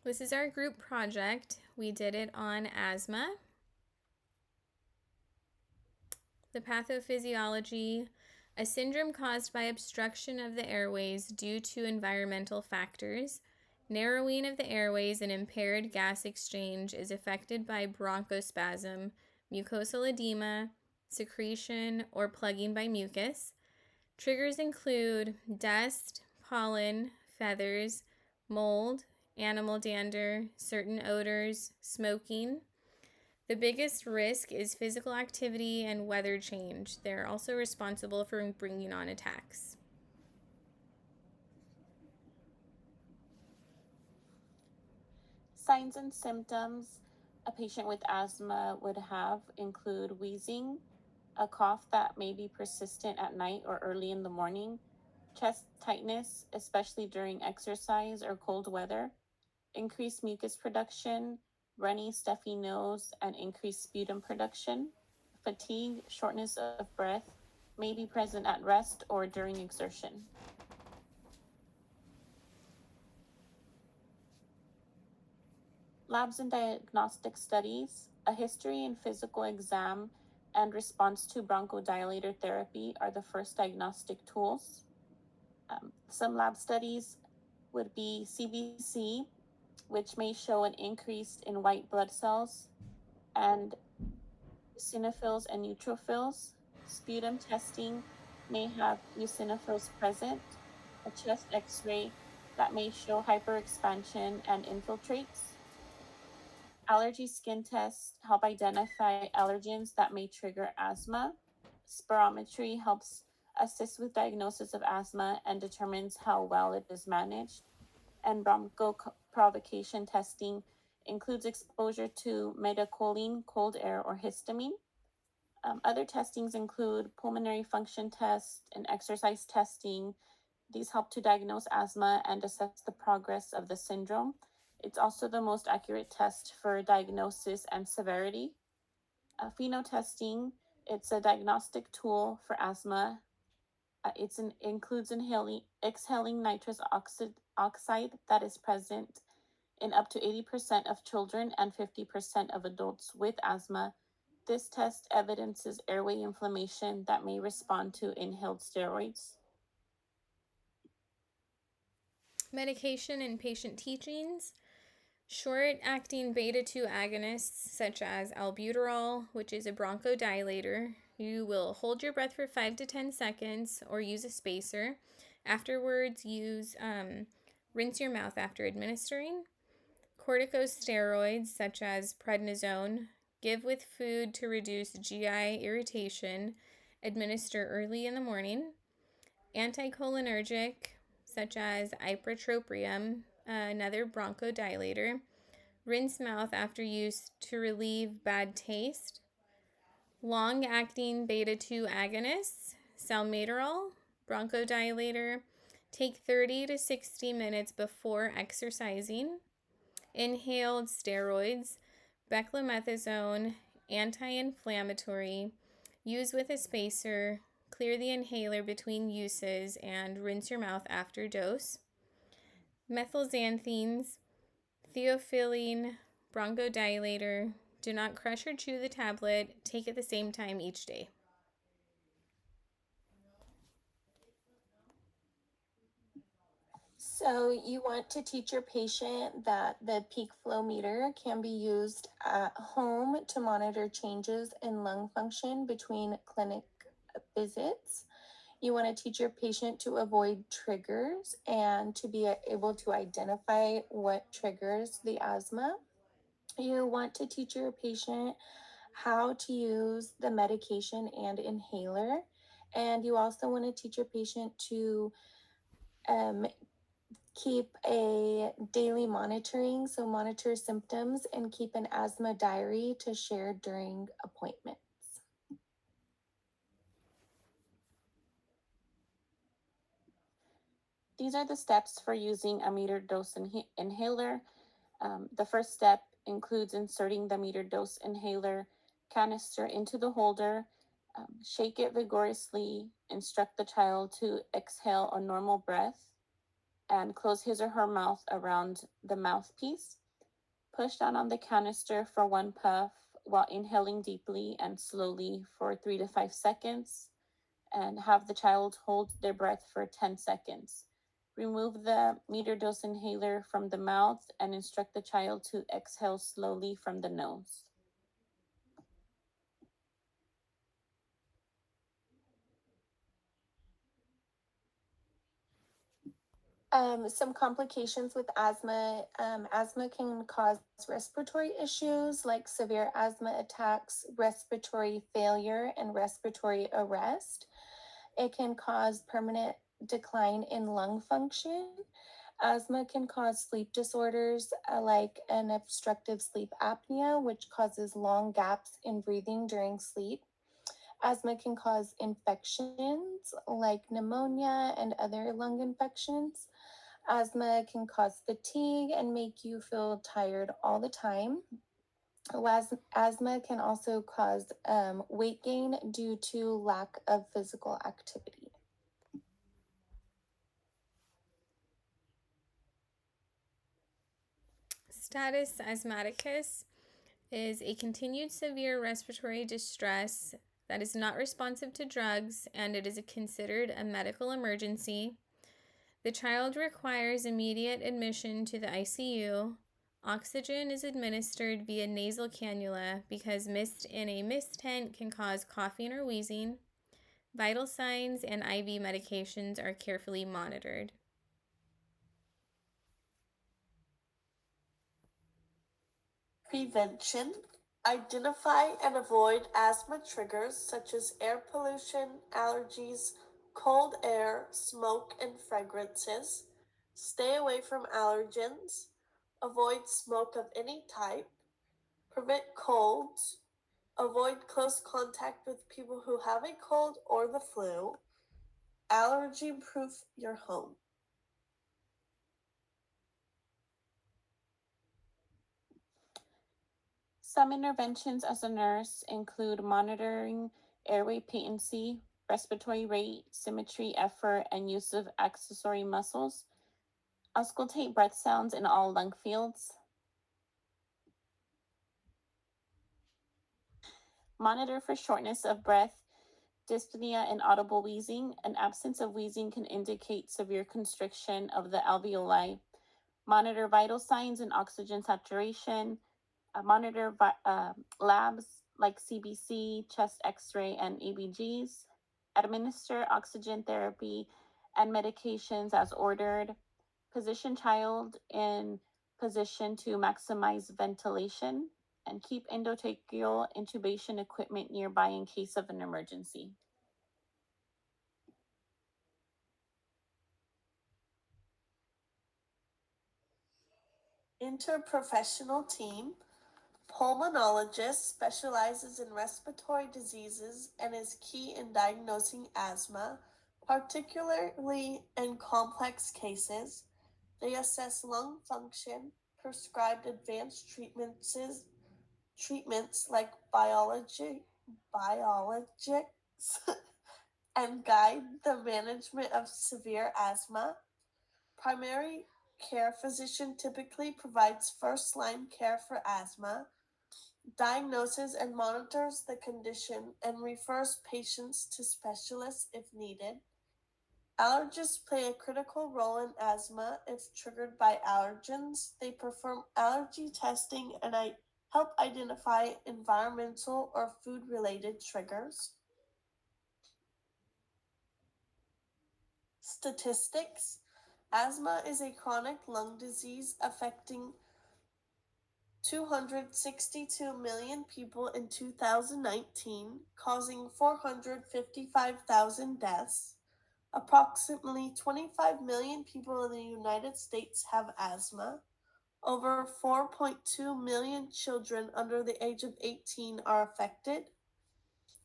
This is our group project. We did it on asthma. The pathophysiology, a syndrome caused by obstruction of the airways due to environmental factors. Narrowing of the airways and impaired gas exchange is affected by bronchospasm, mucosal edema, secretion, or plugging by mucus. Triggers include dust, pollen, feathers, mold, animal dander, certain odors, smoking. The biggest risk is physical activity and weather change. They're also responsible for bringing on attacks. Signs and symptoms a patient with asthma would have include wheezing, a cough that may be persistent at night or early in the morning, chest tightness, especially during exercise or cold weather, increased mucus production, runny, stuffy nose, and increased sputum production. Fatigue, shortness of breath may be present at rest or during exertion. Labs and diagnostic studies, a history and physical exam, and response to bronchodilator therapy are the first diagnostic tools. Some lab studies would be CBC, which may show an increase in white blood cells, and eosinophils and neutrophils. Sputum testing may have eosinophils present. A chest x ray that may show hyperexpansion and infiltrates. Allergy skin tests help identify allergens that may trigger asthma. Spirometry helps assist with diagnosis of asthma and determines how well it is managed. And bronchoprovocation testing includes exposure to methacholine, cold air, or histamine. Other testings include pulmonary function tests and exercise testing. These help to diagnose asthma and assess the progress of the syndrome. It's also the most accurate test for diagnosis and severity. Phenotesting, it's a diagnostic tool for asthma. Includes exhaling nitrous oxide that is present in up to 80% of children and 50% of adults with asthma. This test evidences airway inflammation that may respond to inhaled steroids. Medication and patient teachings. Short acting beta 2 agonists, such as albuterol, which is a bronchodilator. You will hold your breath for 5 to 10 seconds or use a spacer. Afterwards, rinse your mouth after administering. Corticosteroids, such as prednisone, give with food to reduce GI irritation. Administer early in the morning. Anticholinergic, such as ipratropium, another bronchodilator. Rinse mouth after use to relieve bad taste. Long acting beta 2 agonists, salmeterol, bronchodilator. Take 30 to 60 minutes before exercising. Inhaled steroids, beclomethasone, anti inflammatory. Use with a spacer. Clear the inhaler between uses and rinse your mouth after dose. Methylxanthines, theophylline, bronchodilator. Do not crush or chew the tablet. Take at the same time each day. So you want to teach your patient that the peak flow meter can be used at home to monitor changes in lung function between clinic visits. You want to teach your patient to avoid triggers and to be able to identify what triggers the asthma. You want to teach your patient how to use the medication and inhaler. And you also want to teach your patient to um, keep a daily monitoring, so monitor symptoms and keep an asthma diary to share during appointments. These are the steps for using a metered dose inhaler. The first step includes inserting the metered dose inhaler canister into the holder. Shake it vigorously. Instruct the child to exhale a normal breath. and close his or her mouth around the mouthpiece. Push down on the canister for one puff while inhaling deeply and slowly for 3 to 5 seconds, and have the child hold their breath for 10 seconds. Remove the meter dose inhaler from the mouth and instruct the child to exhale slowly from the nose. Some complications with asthma. Asthma can cause respiratory issues like severe asthma attacks, respiratory failure, and respiratory arrest. It can cause permanent decline in lung function. Asthma can cause sleep disorders like an obstructive sleep apnea, which causes long gaps in breathing during sleep. Asthma can cause infections like pneumonia and other lung infections. Asthma can cause fatigue and make you feel tired all the time. Asthma can also cause weight gain due to lack of physical activity. Status asthmaticus is a continued severe respiratory distress that is not responsive to drugs, and it is considered a medical emergency. The child requires immediate admission to the ICU. Oxygen is administered via nasal cannula because mist in a mist tent can cause coughing or wheezing. Vital signs and IV medications are carefully monitored. Prevention. Identify and avoid asthma triggers such as air pollution, allergies, cold air, smoke, and fragrances. Stay away from allergens. Avoid smoke of any type. Prevent colds. Avoid close contact with people who have a cold or the flu. Allergy proof your home. Some interventions as a nurse include monitoring airway patency, respiratory rate, symmetry, effort, and use of accessory muscles. Auscultate breath sounds in all lung fields. Monitor for shortness of breath, dyspnea, and audible wheezing. An absence of wheezing can indicate severe constriction of the alveoli. Monitor vital signs and oxygen saturation. Monitor labs like CBC, chest x-ray, and EBGs. Administer oxygen therapy and medications as ordered. Position child in position to maximize ventilation, and keep endotracheal intubation equipment nearby in case of an emergency. Interprofessional team. Pulmonologist specializes in respiratory diseases and is key in diagnosing asthma, particularly in complex cases. They assess lung function, prescribe advanced treatments like biologics, and guide the management of severe asthma. Primary care physician typically provides first-line care for asthma, diagnoses and monitors the condition, and refers patients to specialists if needed. Allergists play a critical role in asthma if triggered by allergens. They perform allergy testing and help identify environmental or food-related triggers. Statistics. Asthma is a chronic lung disease affecting 262 million people in 2019, causing 455,000 deaths. Approximately 25 million people in the United States have asthma. Over 4.2 million children under the age of 18 are affected.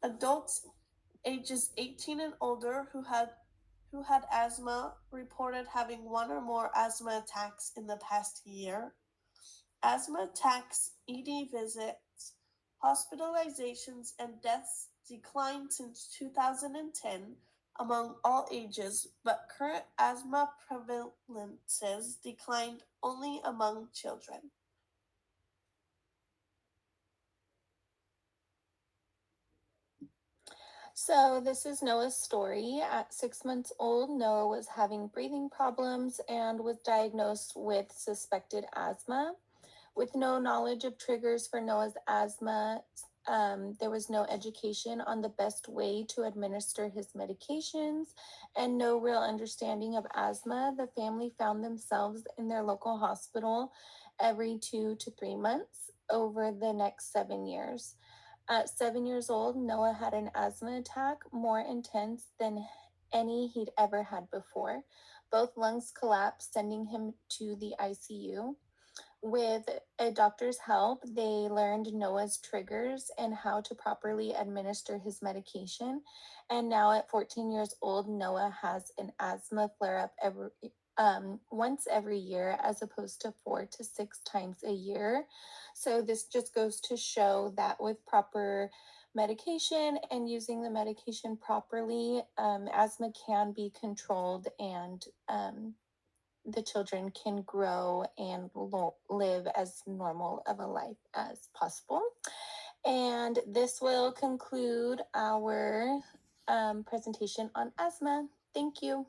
Adults ages 18 and older who had asthma reported having one or more asthma attacks in the past year. Asthma attacks, ED visits, hospitalizations, and deaths declined since 2010 among all ages, but current asthma prevalences declined only among children. So, this is Noah's story. At 6 months old, Noah was having breathing problems and was diagnosed with suspected asthma. With no knowledge of triggers for Noah's asthma, there was no education on the best way to administer his medications and no real understanding of asthma. The family found themselves in their local hospital every 2 to 3 months over the next 7 years. At 7 years old, Noah had an asthma attack more intense than any he'd ever had before. Both lungs collapsed, sending him to the ICU. With a doctor's help, they learned Noah's triggers and how to properly administer his medication. And now, at 14 years old, Noah has an asthma flare up once every year as opposed to 4 to 6 times a year. So, this just goes to show that with proper medication and using the medication properly, asthma can be controlled and the children can grow and live as normal of a life as possible. And this will conclude our presentation on asthma. Thank you.